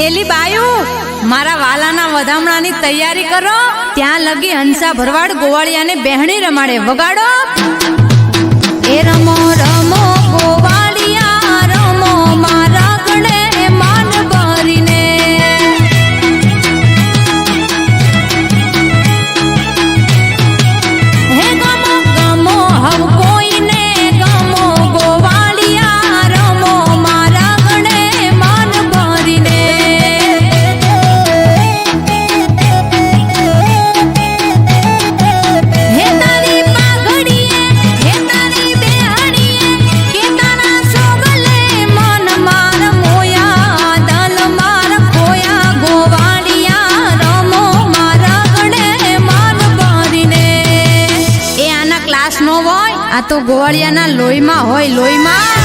એલી બાયું મારા વાલાના વધામણાની તૈયારી કરો ત્યાં લગી હંસા ભરવાડ ગોવાળિયાને બેહણી રમાડે વગાડો એ રમો રમો ગોવાળિયા રમો મારા ગણે માન ભરીને હે ગમો ગમો હવ કોઈને ગમો ગોવાળિયા રમો મારા ગણે માન ભરીને હે તારી પાઘડીએ હે તારી બેહણીએ કે તારા સોગલે મન માર મોયા દલ માર ખોયા ગોવાળિયા રમો મારા ગણે માન ભરીને એ આના ક્લાસ નો હોય આ તો ગોવાળિયાના લોહીમાં હોય લોહીમાં